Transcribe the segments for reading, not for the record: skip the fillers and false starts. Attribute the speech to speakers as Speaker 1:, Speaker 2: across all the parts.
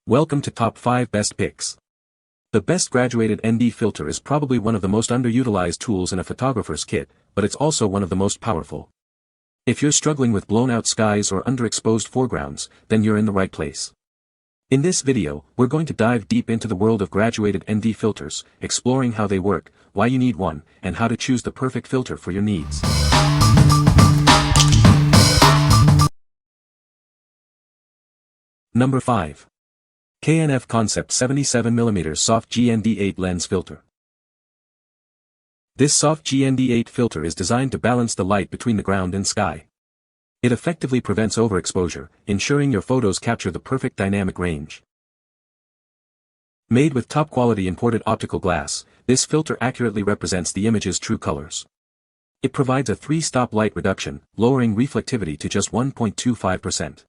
Speaker 1: Welcome to Top 5 Best Picks. The best graduated ND filter is probably one of the most underutilized tools in a photographer's kit, but it's also one of the most powerful. If you're struggling with blown-out skies or underexposed foregrounds, then you're in the right place. In this video, we're going to dive deep into the world of graduated ND filters, exploring how they work, why you need one, and how to choose the perfect filter for your needs. Number 5. KNF Concept 77mm Soft GND8 Lens Filter. This soft GND8 filter is designed to balance the light between the ground and sky. It effectively prevents overexposure, ensuring your photos capture the perfect dynamic range. Made with top-quality imported optical glass, this filter accurately represents the image's true colors. It provides a 3-stop light reduction, lowering reflectivity to just 1.25%.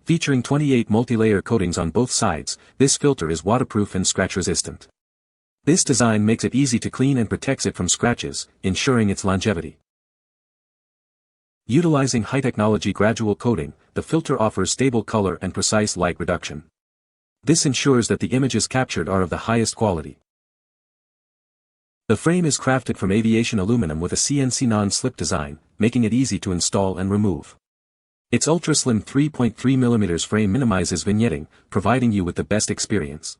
Speaker 1: Featuring 28 multi-layer coatings on both sides, this filter is waterproof and scratch-resistant. This design makes it easy to clean and protects it from scratches, ensuring its longevity. Utilizing high-technology gradual coating, the filter offers stable color and precise light reduction. This ensures that the images captured are of the highest quality. The frame is crafted from aviation aluminum with a CNC non-slip design, making it easy to install and remove. Its ultra-slim 3.3mm frame minimizes vignetting, providing you with the best experience.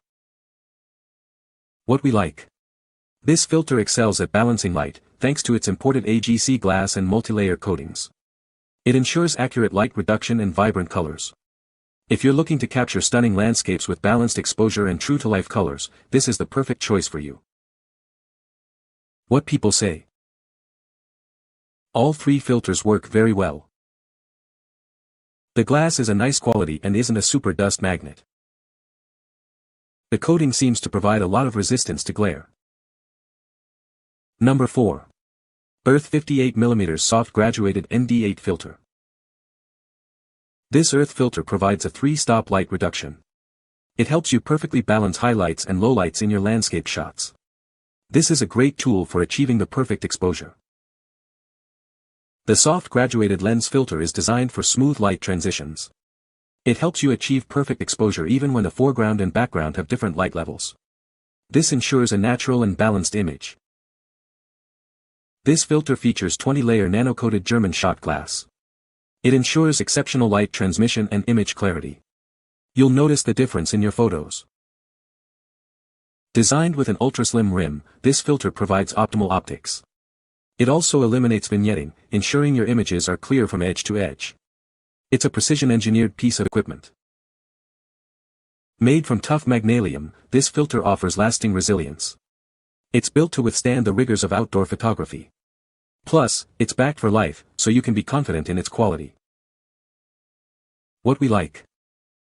Speaker 1: What we like. This filter excels at balancing light, thanks to its imported AGC glass and multi-layer coatings. It ensures accurate light reduction and vibrant colors. If you're looking to capture stunning landscapes with balanced exposure and true-to-life colors, this is the perfect choice for you. What people say. All three filters work very well. The glass is a nice quality and isn't a super dust magnet. The coating seems to provide a lot of resistance to glare. Number 4. Urth 58mm Soft Graduated ND8 Filter. This Urth filter provides a 3-stop light reduction. It helps you perfectly balance highlights and lowlights in your landscape shots. This is a great tool for achieving the perfect exposure. The soft graduated lens filter is designed for smooth light transitions. It helps you achieve perfect exposure even when the foreground and background have different light levels. This ensures a natural and balanced image. This filter features 20-layer nano-coated German shot glass. It ensures exceptional light transmission and image clarity. You'll notice the difference in your photos. Designed with an ultra-slim rim, this filter provides optimal optics. It also eliminates vignetting, ensuring your images are clear from edge to edge. It's a precision-engineered piece of equipment. Made from tough magnesium, this filter offers lasting resilience. It's built to withstand the rigors of outdoor photography. Plus, it's backed for life, so you can be confident in its quality. What we like.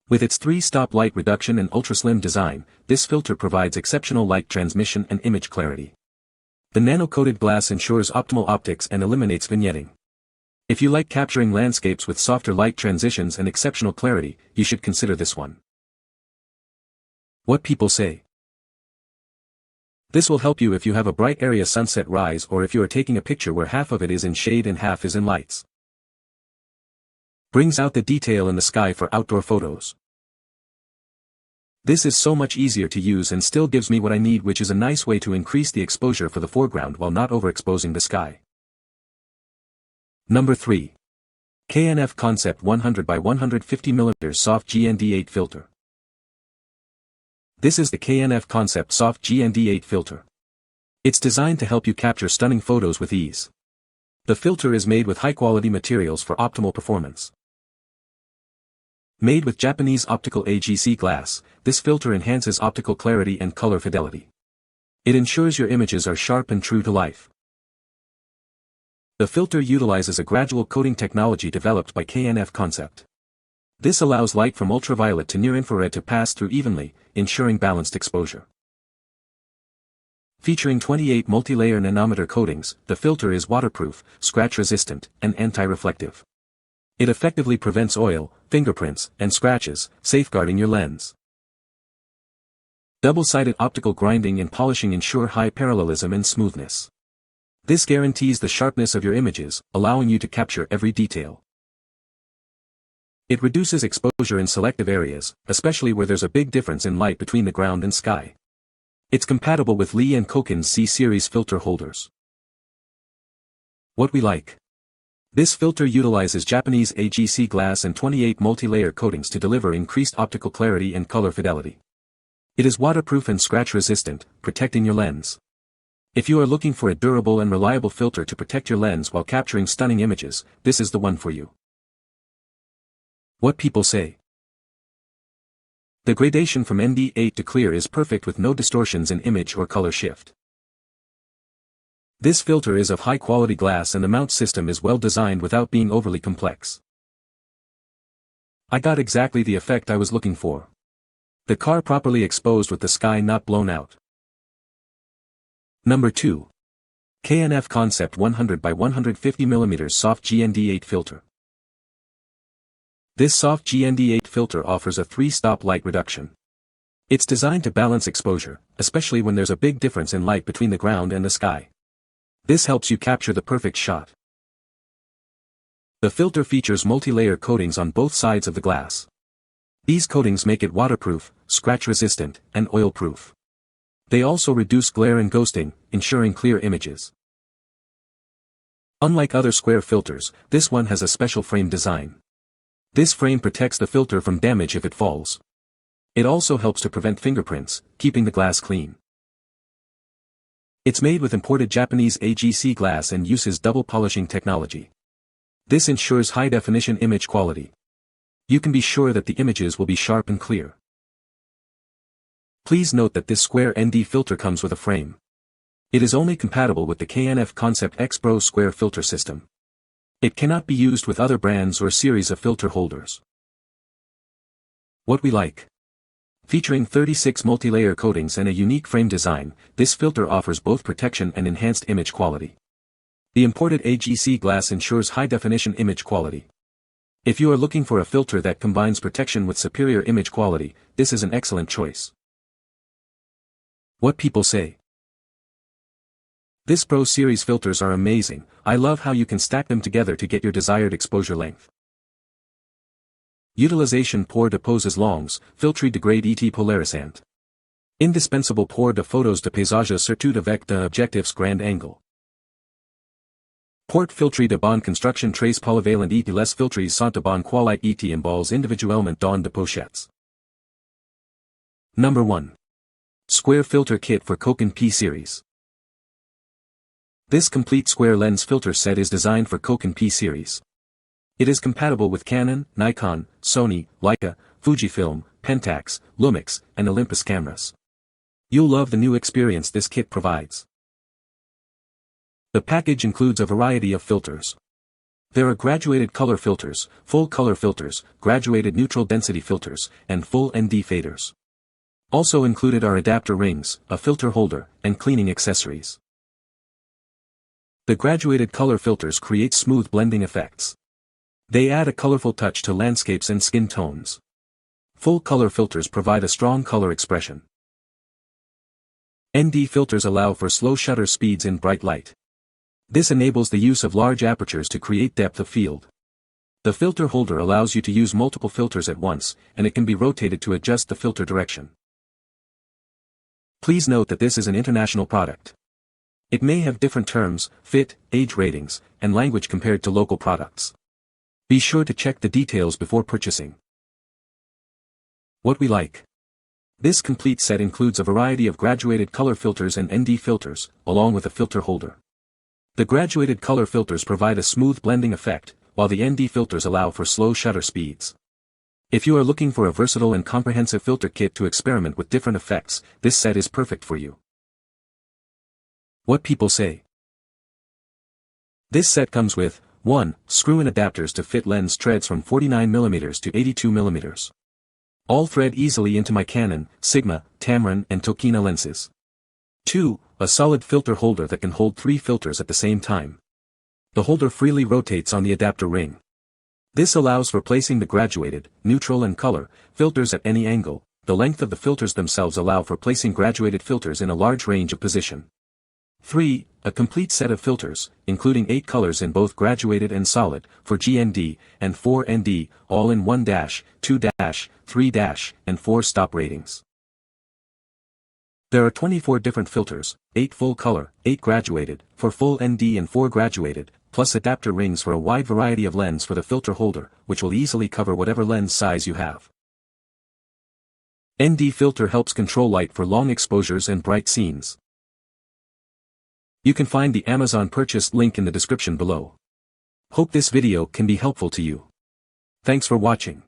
Speaker 1: With its 3-stop light reduction and ultra-slim design, this filter provides exceptional light transmission and image clarity. The nano-coated glass ensures optimal optics and eliminates vignetting. If you like capturing landscapes with softer light transitions and exceptional clarity, you should consider this one. What people say. This will help you if you have a bright area sunset rise or if you are taking a picture where half of it is in shade and half is in lights. Brings out the detail in the sky for outdoor photos. This is so much easier to use and still gives me what I need, which is a nice way to increase the exposure for the foreground while not overexposing the sky. Number 3. KNF Concept 100 by 150mm Soft GND8 Filter. This is the KNF Concept Soft GND8 Filter. It's designed to help you capture stunning photos with ease. The filter is made with high-quality materials for optimal performance. Made with Japanese optical AGC glass, this filter enhances optical clarity and color fidelity. It ensures your images are sharp and true to life. The filter utilizes a gradual coating technology developed by KNF Concept. This allows light from ultraviolet to near-infrared to pass through evenly, ensuring balanced exposure. Featuring 28 multi-layer nanometer coatings, the filter is waterproof, scratch-resistant, and anti-reflective. It effectively prevents oil, fingerprints, and scratches, safeguarding your lens. Double-sided optical grinding and polishing ensure high parallelism and smoothness. This guarantees the sharpness of your images, allowing you to capture every detail. It reduces exposure in selective areas, especially where there's a big difference in light between the ground and sky. It's compatible with Lee and Cokin's C-series filter holders. What we like. This filter utilizes Japanese AGC glass and 28 multi-layer coatings to deliver increased optical clarity and color fidelity. It is waterproof and scratch-resistant, protecting your lens. If you are looking for a durable and reliable filter to protect your lens while capturing stunning images, this is the one for you. What people say. The gradation from ND8 to clear is perfect with no distortions in image or color shift. This filter is of high-quality glass and the mount system is well designed without being overly complex. I got exactly the effect I was looking for. The car properly exposed with the sky not blown out. Number 2. KNF Concept 100 by 150 mm Soft GND8 Filter. This soft GND8 filter offers a 3-stop light reduction. It's designed to balance exposure, especially when there's a big difference in light between the ground and the sky. This helps you capture the perfect shot. The filter features multi-layer coatings on both sides of the glass. These coatings make it waterproof, scratch-resistant, and oil-proof. They also reduce glare and ghosting, ensuring clear images. Unlike other square filters, this one has a special frame design. This frame protects the filter from damage if it falls. It also helps to prevent fingerprints, keeping the glass clean. It's made with imported Japanese AGC glass and uses double polishing technology. This ensures high-definition image quality. You can be sure that the images will be sharp and clear. Please note that this square ND filter comes with a frame. It is only compatible with the KNF Concept X Pro square filter system. It cannot be used with other brands or series of filter holders. What we like. Featuring 36 multi-layer coatings and a unique frame design, this filter offers both protection and enhanced image quality. The imported AGC glass ensures high-definition image quality. If you are looking for a filter that combines protection with superior image quality, this is an excellent choice. What people say. This Pro Series filters are amazing. I love how you can stack them together to get your desired exposure length. Utilization pour de poses longues, filtre de grade et polarisant. Indispensable pour de photos de paysages surtout avec de objectifs grand angle. Port filtre de bonne construction très polyvalent et les filtres sont de bonne qualité et emballs individuellement dans de pochettes. Number 1. Square Filter Kit for Cokin P-Series. This complete square lens filter set is designed for Cokin P-Series. It is compatible with Canon, Nikon, Sony, Leica, Fujifilm, Pentax, Lumix, and Olympus cameras. You'll love the new experience this kit provides. The package includes a variety of filters. There are graduated color filters, full color filters, graduated neutral density filters, and full ND faders. Also included are adapter rings, a filter holder, and cleaning accessories. The graduated color filters create smooth blending effects. They add a colorful touch to landscapes and skin tones. Full color filters provide a strong color expression. ND filters allow for slow shutter speeds in bright light. This enables the use of large apertures to create depth of field. The filter holder allows you to use multiple filters at once, and it can be rotated to adjust the filter direction. Please note that this is an international product. It may have different terms, fit, age ratings, and language compared to local products. Be sure to check the details before purchasing. What we like. This complete set includes a variety of graduated color filters and ND filters, along with a filter holder. The graduated color filters provide a smooth blending effect, while the ND filters allow for slow shutter speeds. If you are looking for a versatile and comprehensive filter kit to experiment with different effects, this set is perfect for you. What people say. This set comes with 1. Screw-in adapters to fit lens threads from 49mm to 82mm. All thread easily into my Canon, Sigma, Tamron and Tokina lenses. 2. A solid filter holder that can hold 3 filters at the same time. The holder freely rotates on the adapter ring. This allows for placing the graduated, neutral and color filters at any angle. The length of the filters themselves allow for placing graduated filters in a large range of position. 3. A complete set of filters, including 8 colors in both graduated and solid, for GND, and 4 ND, all in 1-, 2-, 3-, and 4 stop ratings. There are 24 different filters, 8 full color, 8 graduated, for full ND and 4 graduated, plus adapter rings for a wide variety of lens for the filter holder, which will easily cover whatever lens size you have. ND filter helps control light for long exposures and bright scenes. You can find the Amazon purchase link in the description below. Hope this video can be helpful to you. Thanks for watching.